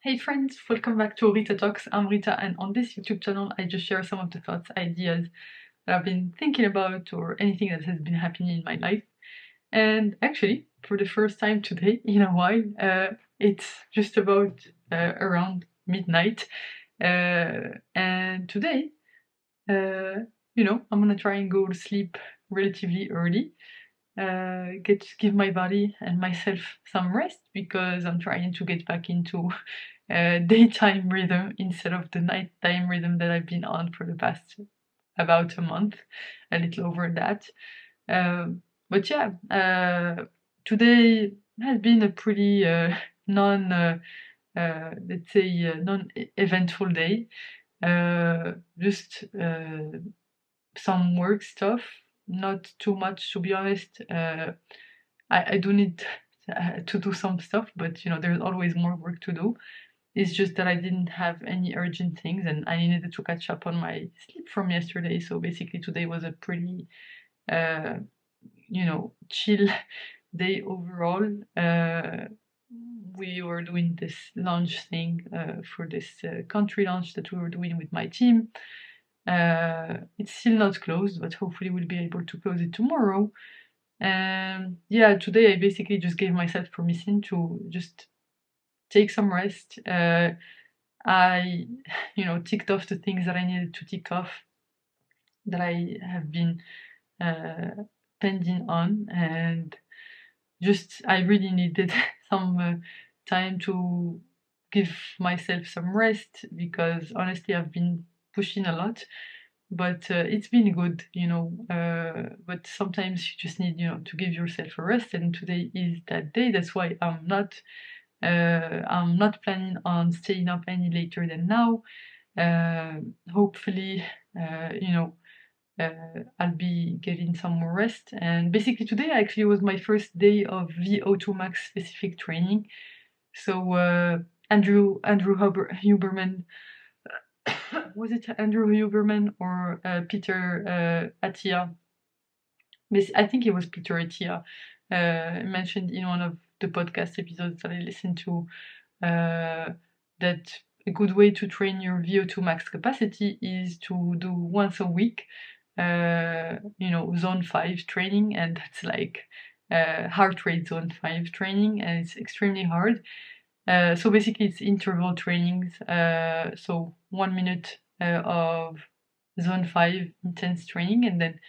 Hey friends, welcome back to Rita Talks. I'm Rita, and on this YouTube channel, I just share some of the thoughts, ideas that I've been thinking about, or anything that has been happening in my life. And actually, for the first time today in a while, it's just about around midnight. And today, uh, I'm gonna try and go to sleep relatively early. Give my body and myself some rest because I'm trying to get back into daytime rhythm instead of the nighttime rhythm that I've been on for the past about a month, a little over that. But yeah, today has been a pretty non, let's say, non-eventful day. Just some work stuff, not too much to be honest. I do need to do some stuff, but there's always more work to do. It's just that I didn't have any urgent things and I needed to catch up on my sleep from yesterday. So basically today was a pretty uh, chill day overall. We were doing this launch thing for this country launch that we were doing with my team. It's still not closed, but hopefully we'll be able to close it tomorrow. And yeah, today I basically just gave myself permission to just take some rest. I, ticked off the things that I needed to tick off that I have been uh, pending on, and just I really needed some time to give myself some rest because honestly I've been pushing a lot, but it's been good, but sometimes you just need, to give yourself a rest, and today is that day. That's why I'm not planning on staying up any later than now. Hopefully, I'll be getting some more rest. And basically, today actually was my first day of VO2 Max specific training. So Andrew Huberman, was it Andrew Huberman or Peter Attia? I think it was Peter Attia mentioned in one of the podcast episodes that I listened to that a good way to train your VO2 max capacity is to do once a week, zone 5 training, and that's like heart rate zone 5 training, and it's extremely hard. So basically, it's interval trainings. So 1 minute of zone 5 intense training, and then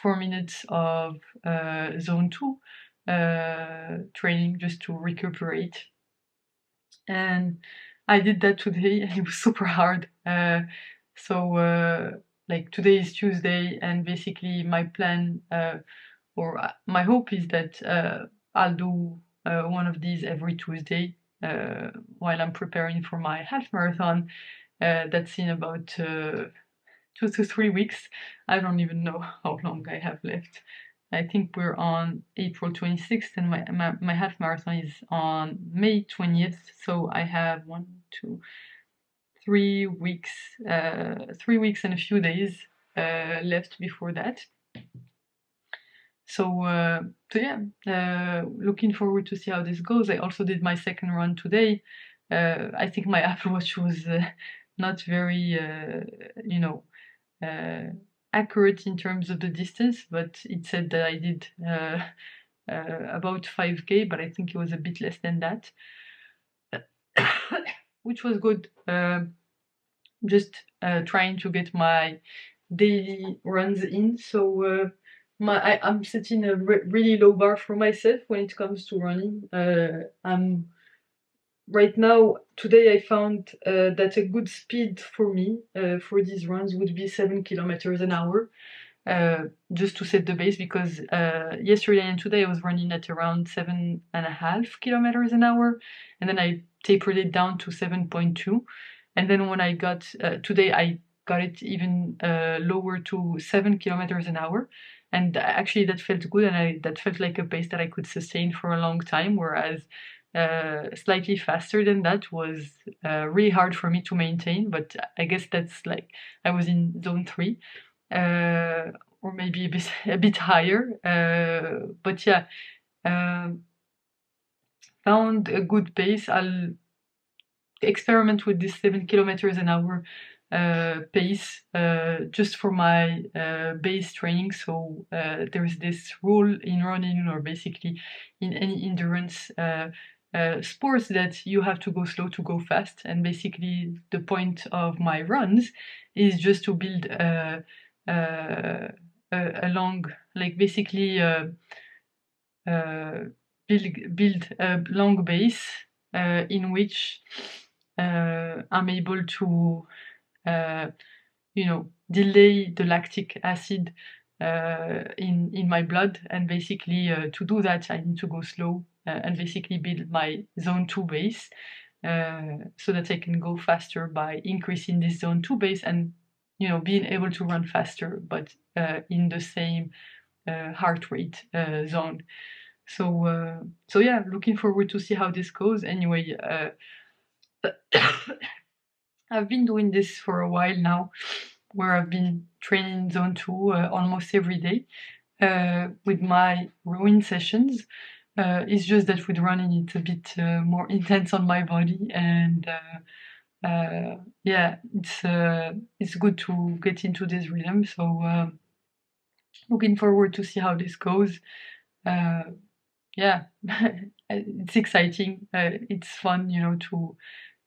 4 minutes of zone 2 training just to recuperate. And I did that today, and it was super hard. Like today is Tuesday, and basically my plan or my hope is that I'll do one of these every Tuesday while I'm preparing for my half marathon. That's in about 2 to 3 weeks. I don't even know how long I have left. I think we're on April 26th, and my half marathon is on May 20th. So I have 3 weeks, 3 weeks and a few days left before that. So yeah, looking forward to see how this goes. I also did my second run today. I think my Apple Watch was not very, accurate in terms of the distance, but it said that I did about 5K, but I think it was a bit less than that, which was good. Just trying to get my daily runs in. So I'm setting a really low bar for myself when it comes to running. I'm right now, today I found that a good speed for me for these runs would be 7 kilometers an hour. Just to set the base, because yesterday and today I was running at around 7.5 kilometers an hour, and then I tapered it down to 7.2. And then when I got today, I got it even lower to 7 kilometers an hour. And actually, that felt good, and that felt like a pace that I could sustain for a long time. Whereas slightly faster than that was really hard for me to maintain. But I guess that's like I was in zone 3. Or maybe a bit higher. But yeah, found a good pace. I'll experiment with this 7 kilometers an hour pace just for my base training. So there's this rule in running, or basically in any endurance sports, that you have to go slow to go fast. And basically the point of my runs is just to build a long, like basically build a long base in which I'm able to delay the lactic acid in my blood. And basically to do that, I need to go slow and basically build my zone 2 base so that I can go faster by increasing this zone 2 base and being able to run faster, but in the same heart rate zone. So yeah, looking forward to see how this goes. Anyway, I've been doing this for a while now, where I've been training zone 2 almost every day with my rowing sessions. It's just that with running it's a bit more intense on my body, and yeah, it's good to get into this rhythm. So looking forward to see how this goes. Yeah, it's exciting. It's fun,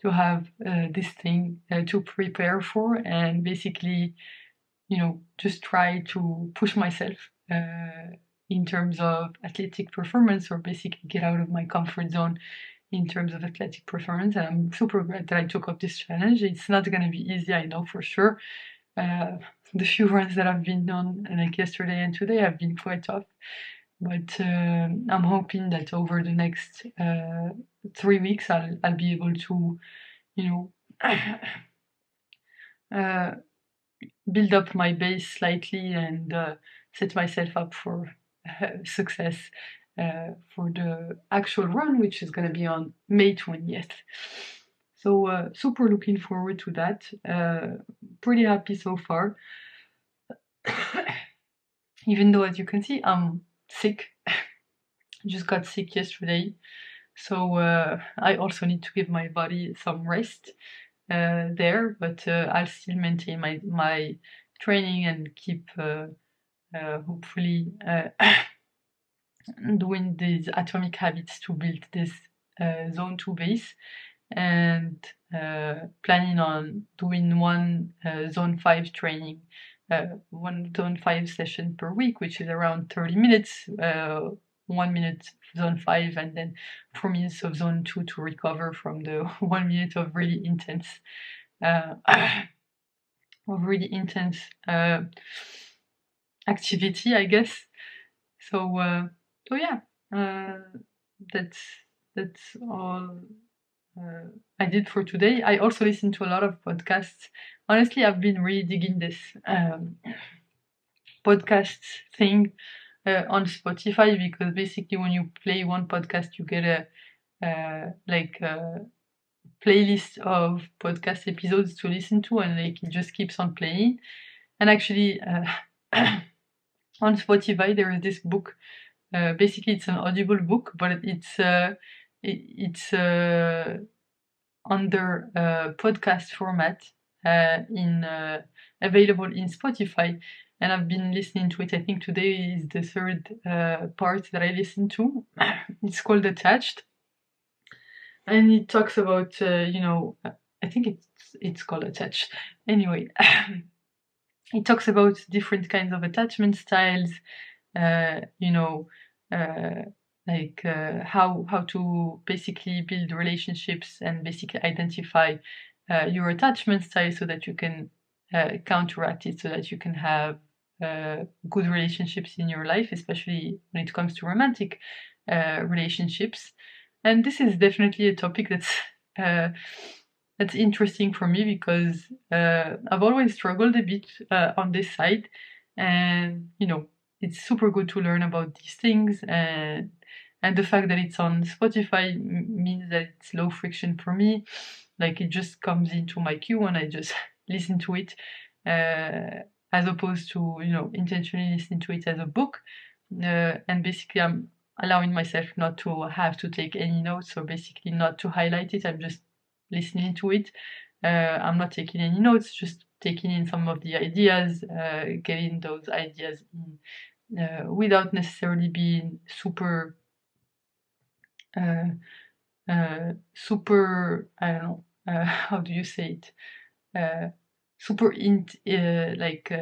to have this thing to prepare for, and basically, just try to push myself in terms of athletic performance, or basically get out of my comfort zone in terms of athletic performance. And I'm super glad that I took up this challenge. It's not going to be easy, I know for sure. The few runs that I've been on, like yesterday and today, have been quite tough. But I'm hoping that over the next 3 weeks, I'll be able to, build up my base slightly and set myself up for success for the actual run, which is going to be on May 20th. So super looking forward to that. Pretty happy so far. Even though, as you can see, I'm sick. Just got sick yesterday. So I also need to give my body some rest there, but I'll still maintain my training and keep hopefully doing these atomic habits to build this zone 2 base, and planning on doing one zone 5 training, one zone 5 session per week, which is around 30 minutes, 1 minute zone 5 and then 4 minutes of zone 2 to recover from the 1 minute of really intense activity, I guess. So yeah, that's all I did for today. I also listened to a lot of podcasts. Honestly, I've been really digging this podcast thing on Spotify, because basically when you play one podcast, you get a playlist of podcast episodes to listen to, and it just keeps on playing. And actually, on Spotify there is this book. Basically, it's an audible book, but it's under podcast format, available in Spotify. And I've been listening to it. I think today is the third part that I listened to. It's called Attached, and it talks about I think it's called Attached. Anyway, it talks about different kinds of attachment styles. How to basically build relationships and basically identify your attachment style, so that you can counteract it, so that you can have good relationships in your life, especially when it comes to romantic relationships. And this is definitely a topic that's interesting for me, because I've always struggled a bit on this side, and it's super good to learn about these things, and the fact that it's on Spotify means that it's low friction for me. Like, it just comes into my queue and I just listen to it, as opposed to intentionally listening to it as a book. And basically I'm allowing myself not to have to take any notes, or basically not to highlight it. I'm just listening to it. I'm not taking any notes, just taking in some of the ideas, getting those ideas in, without necessarily being super, super, I don't know, how do you say it? Super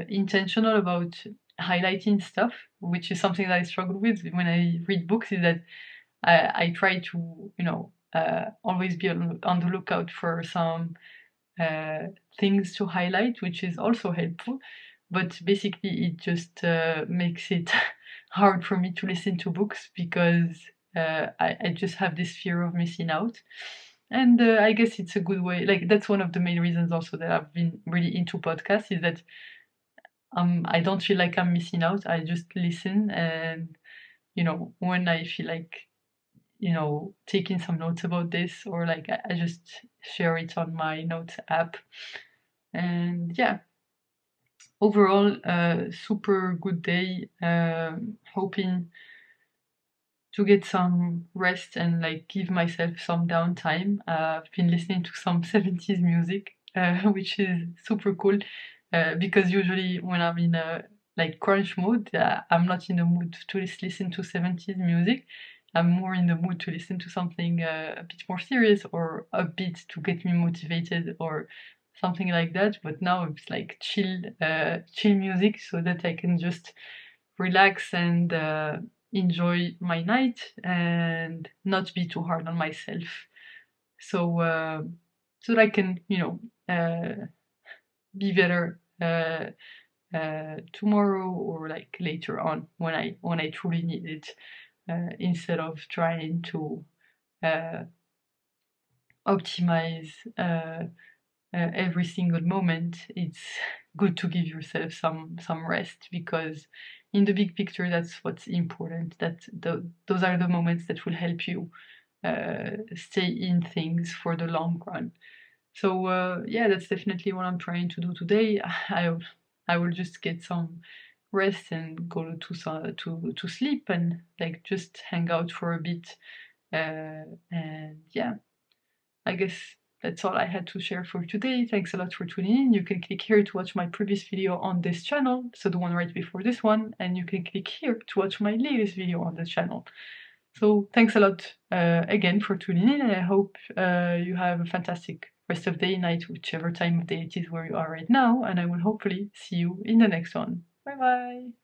intentional about highlighting stuff, which is something that I struggle with when I read books, is that I try to, always be on the lookout for some things to highlight, which is also helpful. But basically, it just makes it hard for me to listen to books because I just have this fear of missing out. And I guess it's a good way. Like that's one of the main reasons also that I've been really into podcasts, is that I don't feel like I'm missing out. I just listen, and when I feel like taking some notes about this, or like I just share it on my notes app. And yeah, overall, super good day. Hoping to get some rest and like give myself some downtime. I've been listening to some 70s music, which is super cool, because usually when I'm in a like crunch mode, I'm not in the mood to listen to 70s music. I'm more in the mood to listen to something a bit more serious or upbeat to get me motivated or something like that. But now it's like chill music so that I can just relax and enjoy my night and not be too hard on myself. So so that I can, be better tomorrow or like later on when I truly need it, instead of trying to uh, optimize every single moment. It's good to give yourself some rest, because in the big picture, that's what's important. Those are the moments that will help you stay in things for the long run. So yeah, that's definitely what I'm trying to do today. I will just get some rest and go to sleep and like just hang out for a bit. And yeah, I guess that's all I had to share for today. Thanks a lot for tuning in. You can click here to watch my previous video on this channel, so the one right before this one, and you can click here to watch my latest video on this channel. So thanks a lot again for tuning in, and I hope you have a fantastic rest of day, night, whichever time of day it is where you are right now, and I will hopefully see you in the next one. Bye bye!